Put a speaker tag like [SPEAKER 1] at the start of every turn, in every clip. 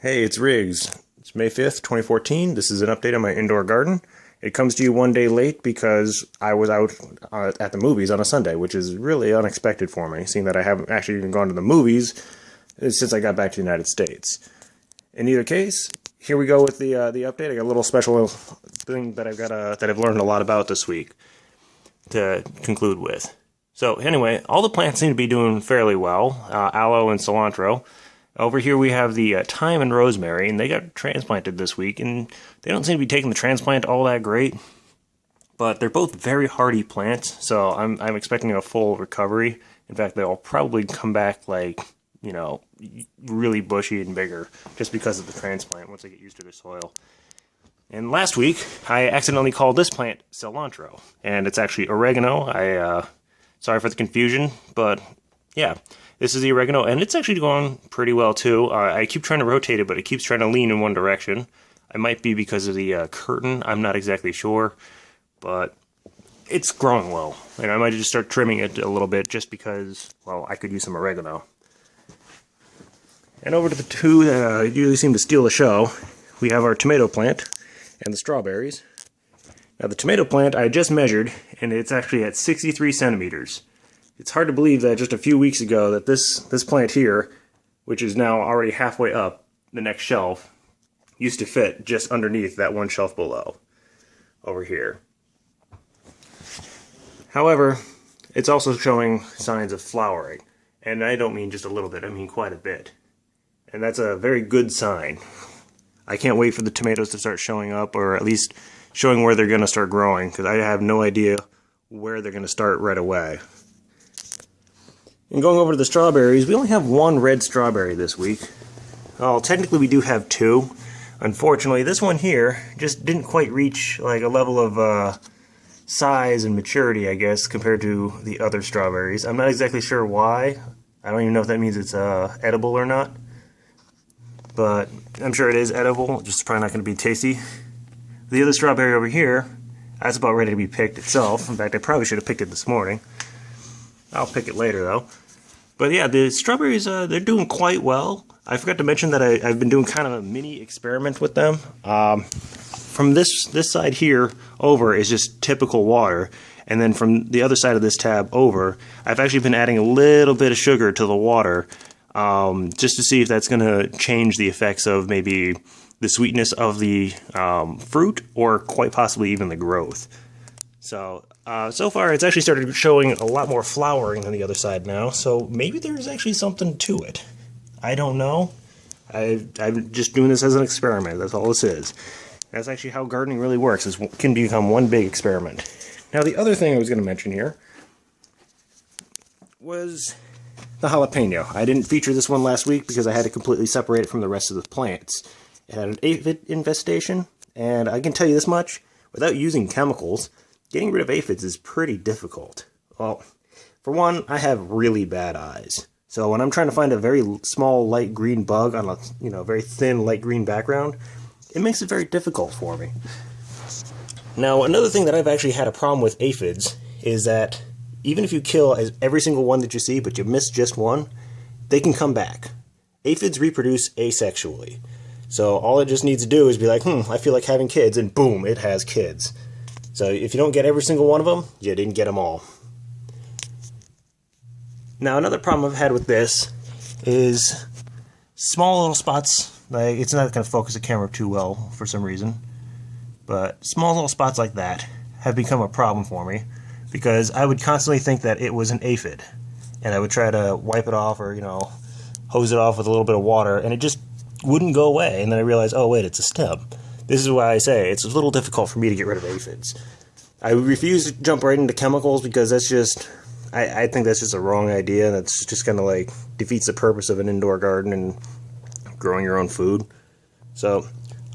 [SPEAKER 1] Hey, it's Riggs. It's May 5th, 2014. This is an update on my indoor garden. It comes to you one day late because I was out at the movies on a Sunday, which is really unexpected for me, seeing that I haven't actually even gone to the movies since I got back to the United States. In either case, here we go with the update. I got a little special thing that I've learned a lot about this week to conclude with. So anyway, all the plants seem to be doing fairly well, aloe and cilantro. Over here we have the thyme and rosemary, and they got transplanted this week, and they don't seem to be taking the transplant all that great, but they're both very hardy plants, so I'm expecting a full recovery. In fact, they'll probably come back like, you know, really bushy and bigger just because of the transplant once they get used to the soil. And last week, I accidentally called this plant cilantro, and it's actually oregano. Sorry for the confusion, but yeah. This is the oregano, and it's actually going pretty well, too. I keep trying to rotate it, but it keeps trying to lean in one direction. It might be because of the curtain. I'm not exactly sure, but it's growing well. And I might just start trimming it a little bit just because, well, I could use some oregano. And over to the two that usually seem to steal the show, we have our tomato plant and the strawberries. Now, the tomato plant I just measured, and it's actually at 63 centimeters. It's hard to believe that just a few weeks ago that this plant here, which is now already halfway up the next shelf, used to fit just underneath that one shelf below, over here. However, it's also showing signs of flowering, and I don't mean just a little bit, I mean quite a bit. And that's a very good sign. I can't wait for the tomatoes to start showing up, or at least showing where they're going to start growing, because I have no idea where they're going to start right away. And going over to the strawberries, we only have one red strawberry this week. Well, technically we do have two. Unfortunately, this one here just didn't quite reach like a level of size and maturity, I guess, compared to the other strawberries. I'm not exactly sure why. I don't even know if that means it's edible or not. But I'm sure it is edible, just probably not going to be tasty. The other strawberry over here, that's about ready to be picked itself. In fact, I probably should have picked it this morning. I'll pick it later, though. But yeah, the strawberries, they're doing quite well. I forgot to mention that I've been doing kind of a mini experiment with them. From this side here over is just typical water. And then from the other side of this tab over, I've actually been adding a little bit of sugar to the water just to see if that's going to change the effects of maybe the sweetness of the fruit or quite possibly even the growth. So far it's actually started showing a lot more flowering on the other side now, so maybe there's actually something to it. I don't know. I'm just doing this as an experiment, that's all this is. That's actually how gardening really works, it can become one big experiment. Now the other thing I was going to mention here was the jalapeno. I didn't feature this one last week because I had to completely separate it from the rest of the plants. It had an aphid infestation, and I can tell you this much, without using chemicals, getting rid of aphids is pretty difficult. Well, for one, I have really bad eyes. So when I'm trying to find a very small light green bug on a very thin light green background, it makes it very difficult for me. Now, another thing that I've actually had a problem with aphids is that even if you kill every single one that you see, but you miss just one, they can come back. Aphids reproduce asexually. So all it just needs to do is be like, I feel like having kids, and boom, it has kids. So if you don't get every single one of them, you didn't get them all. Now another problem I've had with this is small little spots. Like, it's not going to focus the camera too well for some reason. But small little spots like that have become a problem for me because I would constantly think that it was an aphid. And I would try to wipe it off or, hose it off with a little bit of water, and it just wouldn't go away. And then I realized, oh wait, it's a stem. This is why I say it's a little difficult for me to get rid of aphids. I refuse to jump right into chemicals because that's just, I think that's just a wrong idea. That's just kind of like defeats the purpose of an indoor garden and growing your own food. So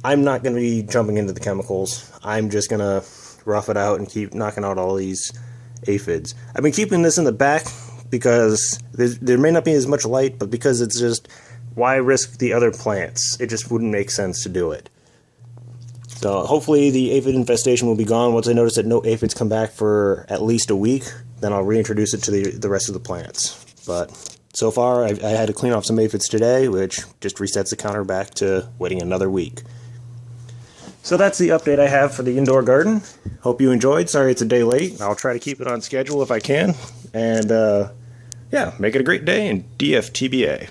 [SPEAKER 1] I'm not going to be jumping into the chemicals. I'm just going to rough it out and keep knocking out all these aphids. I've been keeping this in the back because there may not be as much light, but because it's just, why risk the other plants? It just wouldn't make sense to do it. So hopefully the aphid infestation will be gone. Once I notice that no aphids come back for at least a week, then I'll reintroduce it to the rest of the plants. But So far, I had to clean off some aphids today, which just resets the counter back to waiting another week. So that's the update I have for the indoor garden. Hope you enjoyed. Sorry it's a day late. I'll try to keep it on schedule if I can. And yeah, make it a great day, and DFTBA.